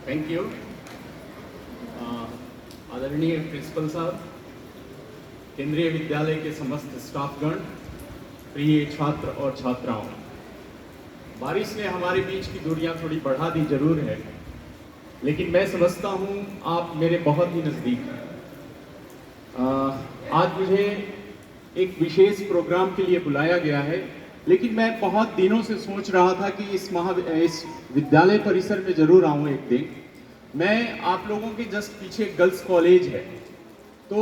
Thank you. आदरणीय principal साहब, केंद्रीय विद्यालय के समस्त स्टाफगण, प्रिय छात्र और छात्राओं, बारिश ने हमारे बीच की दूरियां थोड़ी बढ़ा दी जरूर है, लेकिन मैं समझता हूं आप मेरे बहुत ही नज़दीक हैं। आज मुझे एक विशेष प्रोग्राम के लिए बुलाया गया है, लेकिन मैं बहुत दिनों से सोच रहा था कि इस विद्यालय परिसर में जरूर आऊं एक दिन। मैं आप लोगों के जस्ट पीछे गर्ल्स कॉलेज है, तो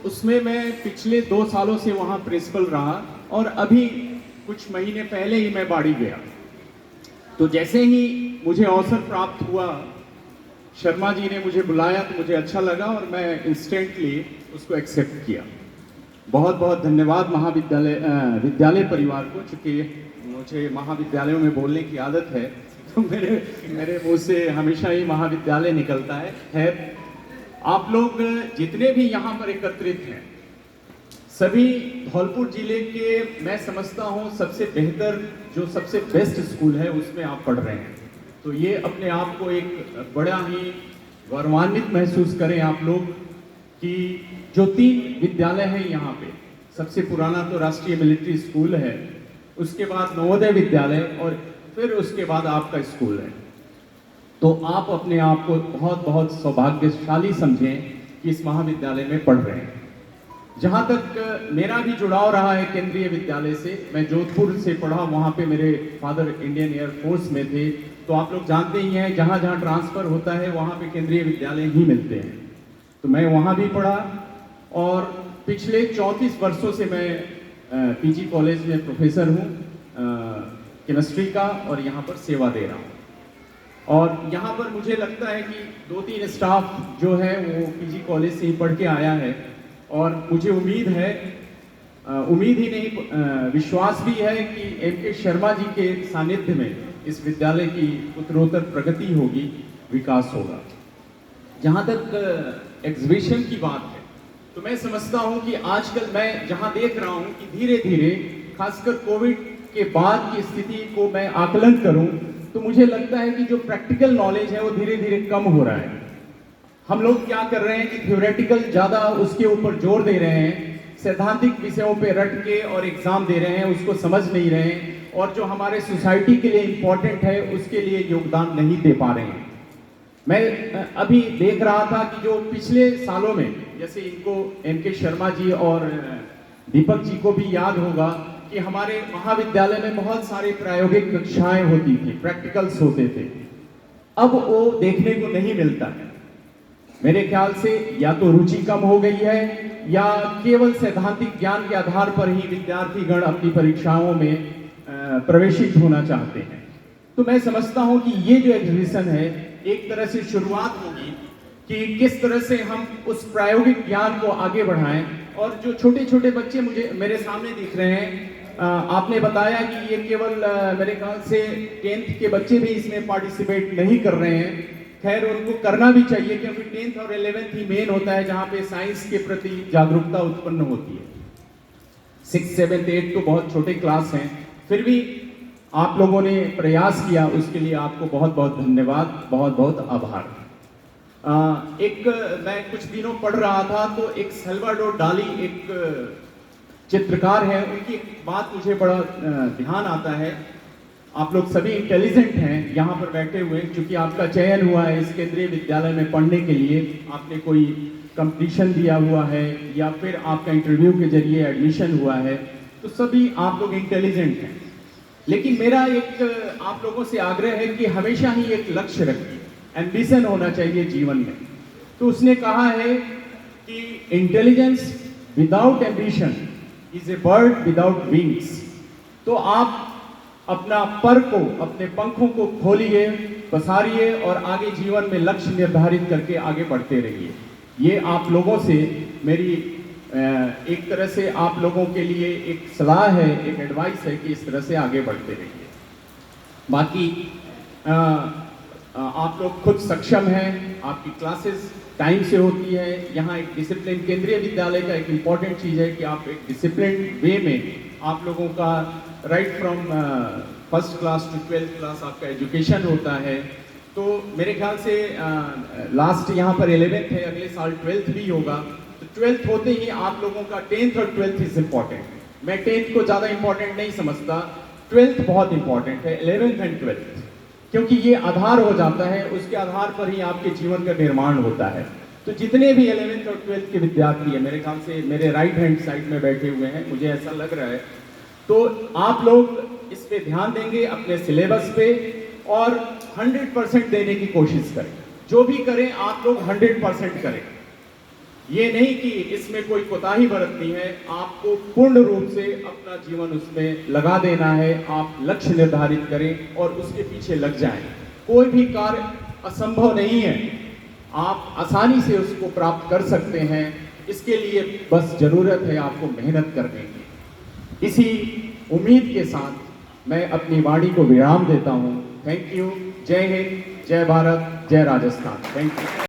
उसमें मैं पिछले 2 सालों से वहाँ प्रिंसिपल रहा और अभी कुछ महीने पहले ही मैं बाड़ी गया। तो जैसे ही मुझे अवसर प्राप्त हुआ, शर्मा जी ने मुझे बुलाया तो मुझे अच्छा लगा और मैं इंस्टेंटली उसको एक्सेप्ट किया। बहुत बहुत धन्यवाद विद्यालय परिवार को, चूँकि मुझे महाविद्यालयों में बोलने की आदत है तो मेरे मुंह से हमेशा ही महाविद्यालय निकलता है। आप लोग जितने भी यहाँ पर एकत्रित हैं, सभी धौलपुर जिले के, मैं समझता हूँ सबसे बेहतर, जो सबसे बेस्ट स्कूल है उसमें आप पढ़ रहे हैं। तो ये अपने आप को एक बड़ा ही गौरवान्वित महसूस करें आप लोग कि जो 3 विद्यालय हैं यहाँ पे, सबसे पुराना तो राष्ट्रीय मिलिट्री स्कूल है, उसके बाद नवोदय विद्यालय और फिर उसके बाद आपका स्कूल है। तो आप अपने आप को बहुत बहुत सौभाग्यशाली समझें कि इस महाविद्यालय में पढ़ रहे हैं। जहाँ तक मेरा भी जुड़ाव रहा है केंद्रीय विद्यालय से, मैं जोधपुर से पढ़ा, वहाँ पे मेरे फादर इंडियन एयरफोर्स में थे, तो आप लोग जानते ही हैं जहाँ जहाँ ट्रांसफ़र होता है वहाँ पे केंद्रीय विद्यालय ही मिलते हैं। तो मैं वहाँ भी पढ़ा और पिछले 34 वर्षों से मैं पीजी कॉलेज में प्रोफेसर हूँ केमिस्ट्री का, और यहाँ पर सेवा दे रहा हूँ। और यहाँ पर मुझे लगता है कि 2-3 स्टाफ जो है वो पीजी कॉलेज से ही पढ़ के आया है, और मुझे उम्मीद है, उम्मीद ही नहीं विश्वास भी है कि एम.के. शर्मा जी के सानिध्य में इस विद्यालय की उत्तरोत्तर प्रगति होगी, विकास होगा। जहाँ तक एग्जीबिशन की बात है, तो मैं समझता हूँ कि आजकल मैं जहाँ देख रहा हूँ कि धीरे धीरे, खासकर कोविड के बाद की स्थिति को मैं आकलन करूँ तो मुझे लगता है कि जो प्रैक्टिकल नॉलेज है वो धीरे धीरे कम हो रहा है। हम लोग क्या कर रहे हैं कि थ्योरेटिकल ज़्यादा उसके ऊपर जोर दे रहे हैं, सैद्धांतिक विषयों पे रट के और एग्जाम दे रहे हैं, उसको समझ नहीं रहे हैं, और जो हमारे सोसाइटी के लिए इम्पोर्टेंट है उसके लिए योगदान नहीं दे पा रहे हैं। मैं अभी देख रहा था कि जो पिछले सालों में, जैसे इनको एम.के. शर्मा जी और दीपक जी को भी याद होगा कि हमारे महाविद्यालय में बहुत सारी प्रायोगिक कक्षाएं होती थी, प्रैक्टिकल्स होते थे। अब वो देखने को नहीं मिलता है। मेरे ख्याल से या तो रुचि कम हो गई है या केवल सैद्धांतिक ज्ञान के आधार पर ही विद्यार्थीगण अपनी परीक्षाओं में प्रवेशित होना चाहते हैं। तो मैं समझता हूं कि ये जो एग्जीबिशन है एक तरह से शुरुआत होगी कि किस तरह से हम उस प्रायोगिक ज्ञान को आगे बढ़ाएं। और जो छोटे छोटे बच्चे मेरे सामने दिख रहे हैं, आपने बताया कि ये केवल मेरे ख्याल से 10th के बच्चे भी इसमें पार्टिसिपेट नहीं कर रहे हैं। खैर, उनको करना भी चाहिए, क्योंकि 10th और 11th ही मेन होता है जहाँ पे साइंस के प्रति जागरूकता उत्पन्न होती है। 6th, 7th, 8th तो बहुत छोटे क्लास हैं, फिर भी आप लोगों ने प्रयास किया, उसके लिए आपको बहुत बहुत धन्यवाद, बहुत बहुत आभार। मैं कुछ दिनों पढ़ रहा था तो एक सल्वाडोर डाली एक चित्रकार है, उनकी एक बात मुझे बड़ा ध्यान आता है। आप लोग सभी इंटेलिजेंट हैं यहाँ पर बैठे हुए, क्योंकि आपका चयन हुआ है इस केंद्रीय विद्यालय में पढ़ने के लिए, आपने कोई कंपटीशन दिया हुआ है या फिर आपका इंटरव्यू के जरिए एडमिशन हुआ है, तो सभी आप लोग इंटेलिजेंट हैं। लेकिन मेरा एक आप लोगों से आग्रह है कि हमेशा ही एक लक्ष्य रखिए, एम्बिशन होना चाहिए जीवन में। तो उसने कहा है कि intelligence without ambition is a bird without wings. तो आप अपना पर को, अपने पंखों को खोलिए, पसारिए और आगे जीवन में लक्ष्य निर्धारित करके आगे बढ़ते रहिए। ये आप लोगों से मेरी एक तरह से आप लोगों के लिए एक सलाह है, एक एडवाइस है कि इस तरह से आगे बढ़ते रहिए। बाकी आप लोग खुद सक्षम हैं, आपकी क्लासेस टाइम से होती है। यहाँ एक डिसिप्लिन, केंद्रीय विद्यालय का एक इम्पॉर्टेंट चीज़ है कि आप एक डिसिप्लिन वे में आप लोगों का right from first class to 12th class आपका एजुकेशन होता है। तो मेरे ख्याल से लास्ट यहाँ पर 11th है, अगले साल 12th भी होगा। तो 12th होते ही आप लोगों का 10th और 12th इज इम्पॉर्टेंट। मैं 10th को ज़्यादा इम्पॉर्टेंट नहीं समझता, 12th बहुत इम्पॉर्टेंट है, 11th एंड 12th, क्योंकि ये आधार हो जाता है, उसके आधार पर ही आपके जीवन का निर्माण होता है। तो जितने भी 11th और 12th के विद्यार्थी हैं, मेरे ख्याल से मेरे राइट हैंड साइड में बैठे हुए हैं, मुझे ऐसा लग रहा है, तो आप लोग इस पे ध्यान देंगे, अपने सिलेबस पे, और 100% देने की कोशिश करें। जो भी करें आप लोग 100% करें। ये नहीं कि इसमें कोई कोताही बरतनी है, आपको पूर्ण रूप से अपना जीवन उसमें लगा देना है। आप लक्ष्य निर्धारित करें और उसके पीछे लग जाएं। कोई भी कार्य असंभव नहीं है, आप आसानी से उसको प्राप्त कर सकते हैं। इसके लिए बस जरूरत है आपको मेहनत करने की। इसी उम्मीद के साथ मैं अपनी वाणी को विराम देता हूं। Thank you. जय हिंद, जय भारत, जय राजस्थान। Thank you.